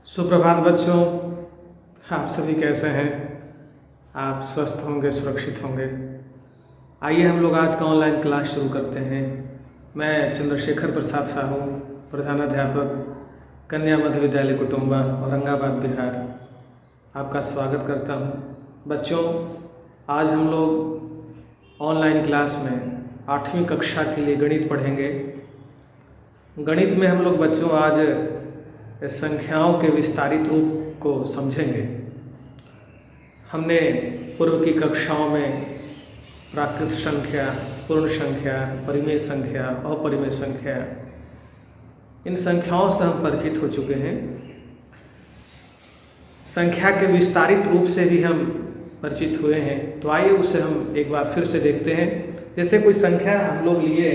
सुप्रभात बच्चों। आप सभी कैसे हैं? आप स्वस्थ होंगे, सुरक्षित होंगे। आइए हम लोग आज का ऑनलाइन क्लास शुरू करते हैं। मैं चंद्रशेखर प्रसाद साहू, प्रधानाध्यापक, कन्या मध्य विद्यालय कुटुंबा, औरंगाबाद, बिहार, आपका स्वागत करता हूं। बच्चों, आज हम लोग ऑनलाइन क्लास में 8वीं कक्षा के लिए गणित पढ़ेंगे। गणित में हम लोग बच्चों आज संख्याओं के विस्तारित रूप को समझेंगे। हमने पूर्व की कक्षाओं में प्राकृत संख्या, पूर्ण संख्या, परिमेय संख्या, अपरिमेय संख्या, इन संख्याओं से हम परिचित हो चुके हैं। संख्या के विस्तारित रूप से भी हम परिचित हुए हैं, तो आइए उसे हम एक बार फिर से देखते हैं। जैसे कोई संख्या हम लोग लिए,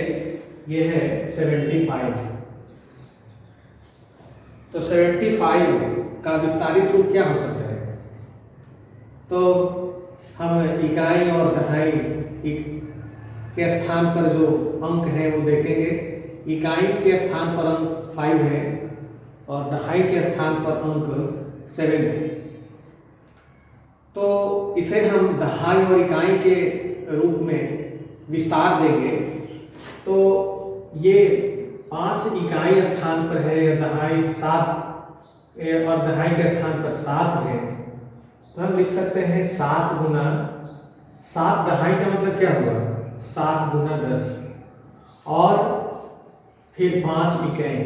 ये है 75, तो 75 का विस्तारित रूप क्या हो सकता है? तो हम इकाई और दहाई के स्थान पर जो अंक है वो देखेंगे। इकाई के स्थान पर अंक 5 है और दहाई के स्थान पर अंक 7 है। तो इसे हम दहाई और इकाई के रूप में विस्तार देंगे। तो ये 5 इकाई स्थान पर है, दहाई 7 और दहाई के स्थान पर 7 है, तो हम लिख सकते हैं 7 गुना 7। दहाई का मतलब क्या हुआ? 7 गुना 10 और फिर 5 इकाई।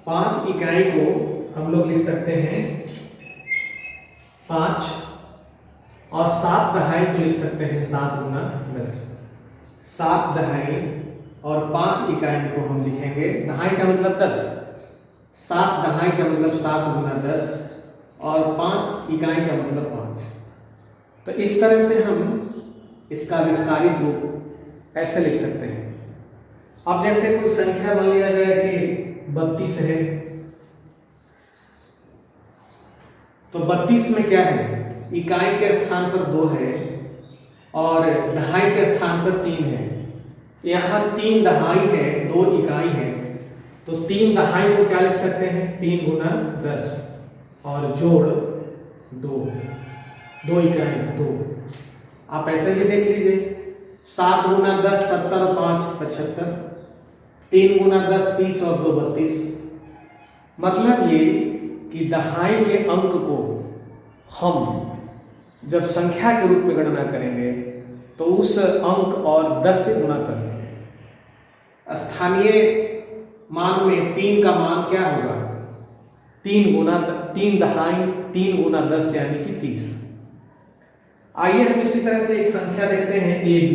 5 इकाई को हम लोग लिख सकते हैं 5 और 7 दहाई को लिख सकते हैं 7 गुना 10। 7 दहाई और 5 इकाई को हम लिखेंगे, दहाई का मतलब 10, 7 दहाई का मतलब 7 गुना 10 और 5 इकाई का मतलब 5। तो इस तरह से हम इसका विस्तारित रूप ऐसे लिख सकते हैं। अब जैसे कोई संख्या मान लिया जाए कि 32 है, तो 32 में क्या है? इकाई के स्थान पर 2 है और दहाई के स्थान पर 3 है। यहाँ 3 दहाई है, 2 इकाई है, तो 3 दहाई को क्या लिख सकते हैं? 3 गुना 10 और जोड़ 2 इकाई 2। आप ऐसे भी देख लीजिए, 7 गुना 10 70 और 5 75, 3 गुना 10 30 और 2 32। मतलब ये कि दहाई के अंक को हम जब संख्या के रूप में गणना करेंगे तो उस अंक और 10 से गुणा कर देंगे। स्थानीय मान में 3 का मान क्या होगा? 3 दहाई 3 गुना 10 यानी कि 30। आइए हम इसी तरह से एक संख्या देखते हैं AB।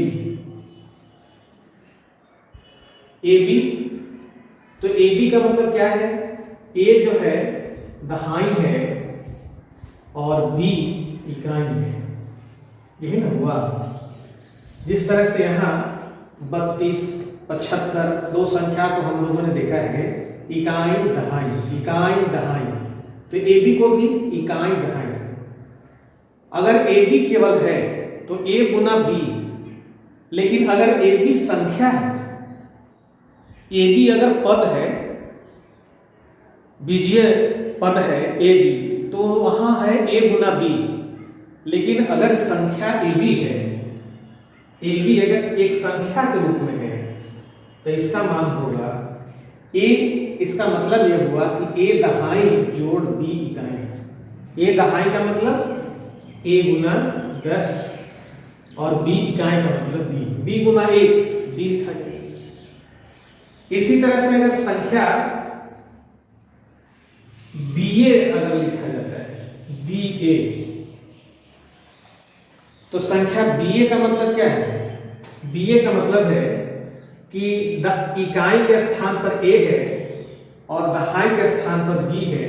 तो AB का मतलब क्या है? A जो है दहाई है और B इकाई है, यही ना हुआ। जिस तरह से यहाँ 32 75 दो संख्या को हम लोगों ने देखा है इकाई दहाई, तो AB को भी इकाई दहाई। अगर AB केवल है तो A गुना B, लेकिन अगर AB संख्या है, AB अगर पद है, बीजीय पद है AB, तो वहां है A गुना B। लेकिन अगर संख्या AB है, AB अगर एक संख्या के रूप में है, तो इसका मान होगा A। इसका मतलब यह हुआ कि A दहाई जोड़ B इकाई। A दहाई का मतलब A गुना 10 और B इकाई का मतलब B गुना 1, B लिखा जाएगा। इसी तरह से अगर संख्या BA अगर लिखा जाता है BA, तो संख्या BA का मतलब क्या है? BA का मतलब है कि इकाई के स्थान पर A है और दहाई के स्थान पर B है,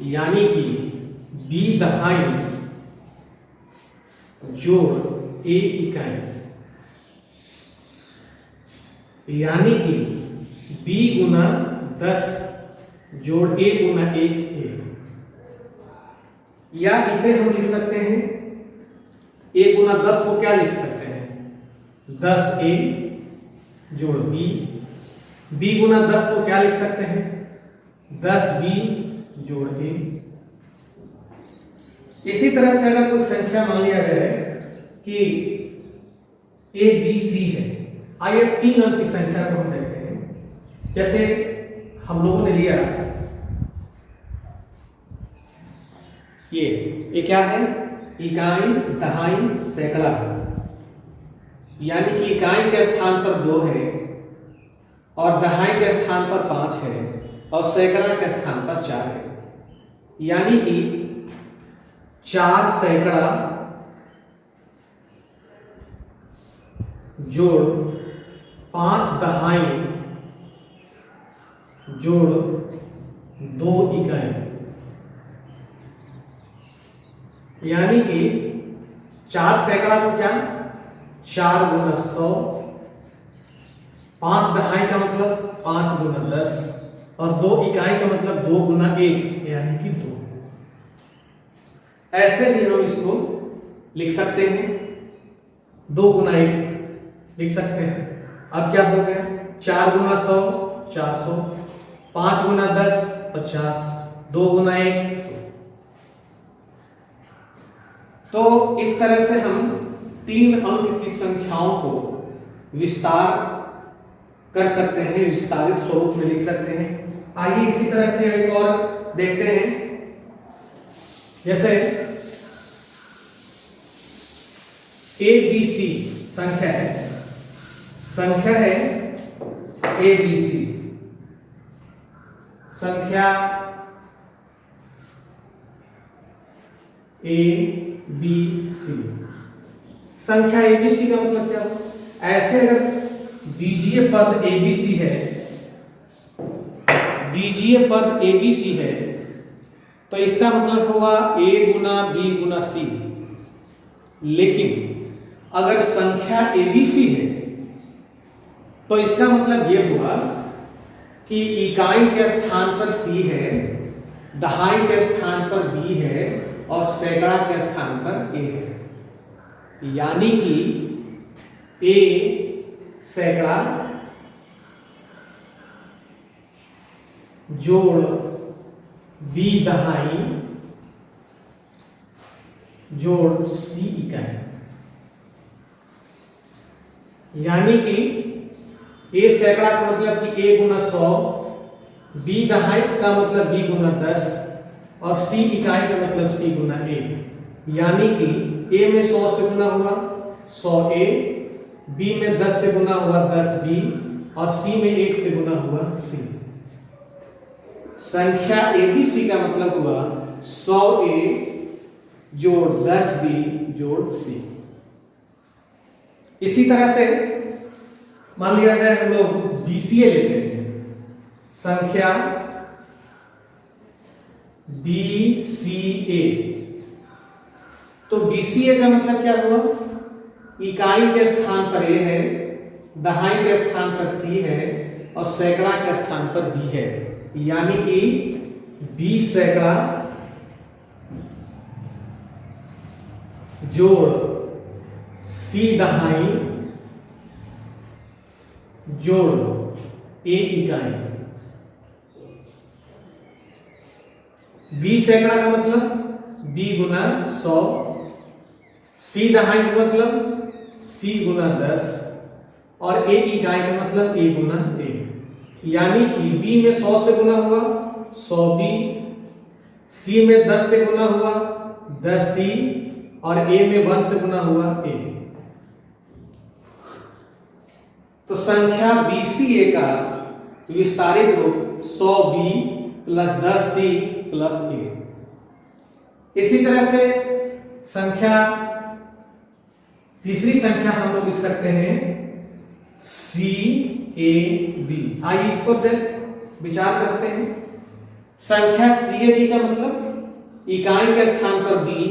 यानी कि B दहाई जोड़ A इकाई, यानी कि B गुना 10 जोड़ A गुना 1 A। या इसे हम लिख सकते हैं A गुना 10 को क्या लिख सकते हैं? 10A जोड़ B गुना 10 को क्या लिख सकते हैं? 10B जोड़ ए। इसी तरह से अगर कोई संख्या मान लिया जाए कि ए बी सी है, आइए 3 अंक की संख्या को हम देखते हैं। जैसे हम लोगों ने लिया ये क्या है, इकाई, दहाई, सैकड़ा, यानी कि इकाई के स्थान पर 2 है और दहाई के स्थान पर 5 है और सैकड़ा के स्थान पर 4 है, यानी कि 4 सैकड़ा जोड़ 5 दहाई जोड़ 2 इकाई, यानी कि 4 सैकड़ा को क्या 4 गुना 100, 5 दहाई का मतलब 5 गुना 10 और 2 इकाई का मतलब 2 गुना 1 यानी कि 2। ऐसे भी हम इसको लिख सकते हैं, 2 गुना 1 लिख सकते हैं। अब क्या हो गया, 4 गुना 100 400, 5 गुना 10 50, 2 गुना 1। तो इस तरह से हम 3 अंक की संख्याओं को विस्तार कर सकते हैं, विस्तारित स्वरूप में लिख सकते हैं। आइए इसी तरह से एक और देखते हैं। जैसे ए बी सी संख्या है ए बी सी संख्या ए बी सी संख्या ए बी सी का मतलब क्या हो, ऐसे अगर बीजीय पद ए बी सी है, बीजीय पद ए बी सी है तो इसका मतलब होगा ए गुना बी गुना सी। लेकिन अगर संख्या ए बी सी है तो इसका मतलब यह हुआ कि इकाई के स्थान पर सी है, दहाई के स्थान पर बी है और सैकड़ा के स्थान पर ए है, यानी कि ए सैकड़ा जोड़ बी दहाई जोड़ सी इकाई, यानी कि ए सैकड़ा का मतलब कि ए गुना 100, बी दहाई का मतलब बी गुना 10 और सी इकाई का मतलब सी गुना ए, यानी कि ए में 100 से गुना हुआ 100 ए, बी में 10 से गुना हुआ 10 बी और सी में 1 से गुना हुआ सी। संख्या ए बी सी का मतलब हुआ 100 ए जोड़ 10 बी जोड़ सी। इसी तरह से मान लिया जाए हम लोग बीसीए लेते हैं, संख्या बीसीए, तो बीसीए का मतलब क्या हुआ, इकाई के स्थान पर ए है, दहाई के स्थान पर सी है और सैकड़ा के स्थान पर बी है, यानी कि बी सैकड़ा जोड़ सी दहाई जोड़ ए इकाई। बी सैकड़ा का मतलब बी गुना 100, सी दहाई का मतलब सी गुना 10 और ए इकाई का मतलब ए गुना ए, यानी कि बी में 100 से गुना हुआ 100 बी, सी में 10 से गुना हुआ 10 सी और ए में 1 से गुना हुआ ए। तो संख्या बीसीए का विस्तारित रूप 100b प्लस 10c प्लस ए। इसी तरह से संख्या तीसरी संख्या हम लोग लिख सकते हैं सी ए बी। आइए इस पर विचार करते हैं। संख्या सी ए बी का मतलब इकाई के स्थान पर बी,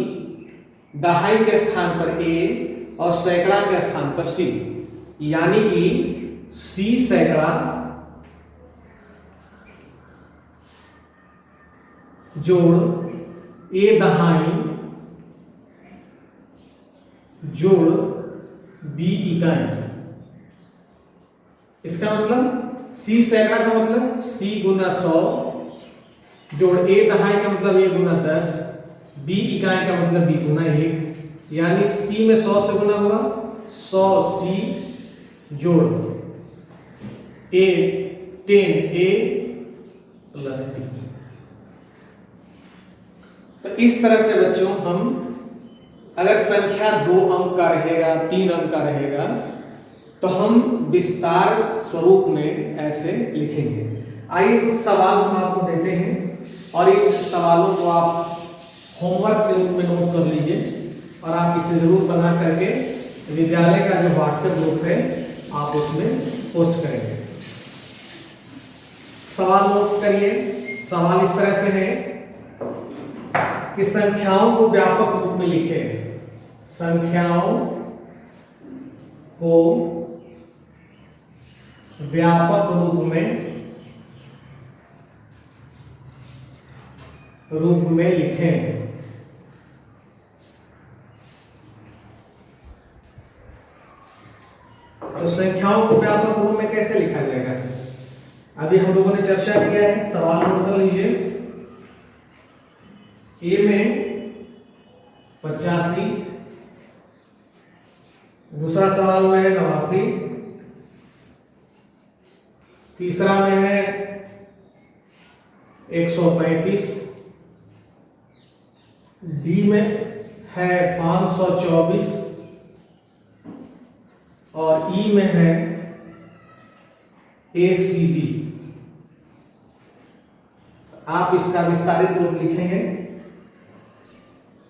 दहाई के स्थान पर ए और सैकड़ा के स्थान पर सी, यानी कि सी सैकड़ा जोड़ ए दहाई जोड़ बी इकाई। इसका मतलब सी सैकड़ा का मतलब सी गुना 100, जोड़ a दहाई का मतलब a गुना 10, b इकाई का मतलब b गुना 1, यानी c में 100 से गुना होगा 100c जोड़ a 10a प्लस b। तो इस तरह से बच्चों हम अगर संख्या 2 अंक का रहेगा, 3 अंक का रहेगा, तो हम विस्तार स्वरूप में ऐसे लिखेंगे। आइए कुछ सवाल हम आपको देते हैं और इन सवालों को आप होमवर्क के रूप में नोट कर लीजिए और आप इसे जरूर बना करके विद्यालय का जो व्हाट्सएप ग्रुप है आप उसमें पोस्ट करेंगे। सवाल नोट करिए। सवाल इस तरह से है कि संख्याओं को व्यापक रूप में लिखें। संख्याओं को व्यापक रूप में लिखें। तो संख्याओं को व्यापक रूप में कैसे लिखा जाएगा, अभी हम लोगों ने चर्चा किया है। सवाल नोट कर लीजिए। ए में 85, दूसरा सवाल में है 89, तीसरा में है 135, डी में है 524 और ई में है ACB। आप इसका विस्तारित रूप लिखेंगे।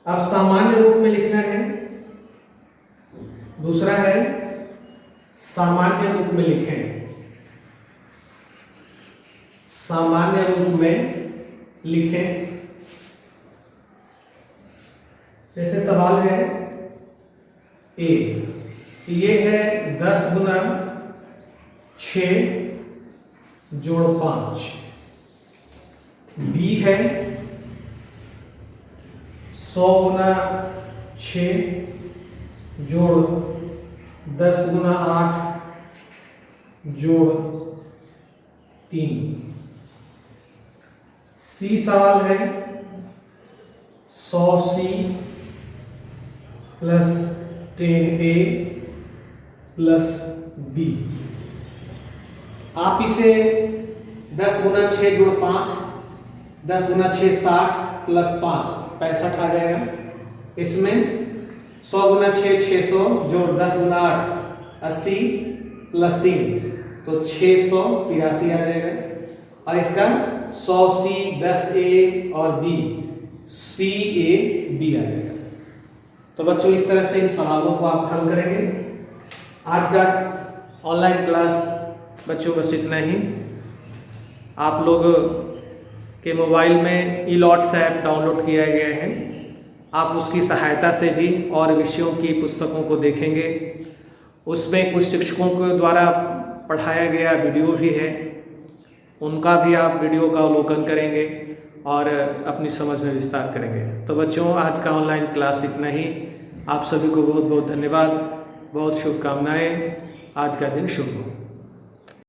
अब सामान्य रूप में लिखना है। दूसरा है सामान्य रूप में लिखें। सामान्य रूप में लिखें। जैसे सवाल है ए, ये है 10 गुना 6 जोड़ 5, बी है 100 गुना 6 जोड़ 10 गुना 8 जोड़ 3। सी सवाल है 100C plus 10A plus B। आप इसे 10 गुना 6 जोड़ 5, 10 गुना 6 60 प्लस 5 65 आ जाएगा। इसमें 100 गुना 6 600 जोड़ 10 गुना 8 80 प्लस 3 तो 683 आ जाएगा। और इसका 100C 10A और B CAB आ जाएगा। तो बच्चों इस तरह से इन सवालों को आप हल करेंगे। आज का ऑनलाइन क्लास बच्चों बस इतना ही। आप लोग के मोबाइल में ई-लॉट्स ऐप डाउनलोड किया गया है। आप उसकी सहायता से भी और विषयों की पुस्तकों को देखेंगे। उसमें कुछ शिक्षकों के द्वारा पढ़ाया गया वीडियो भी है, उनका भी आप वीडियो का अवलोकन करेंगे और अपनी समझ में विस्तार करेंगे। तो बच्चों आज का ऑनलाइन क्लास इतना ही। आप सभी को बहुत बहुत धन्यवाद, बहुत शुभकामनाएं। आज का दिन शुभ हो।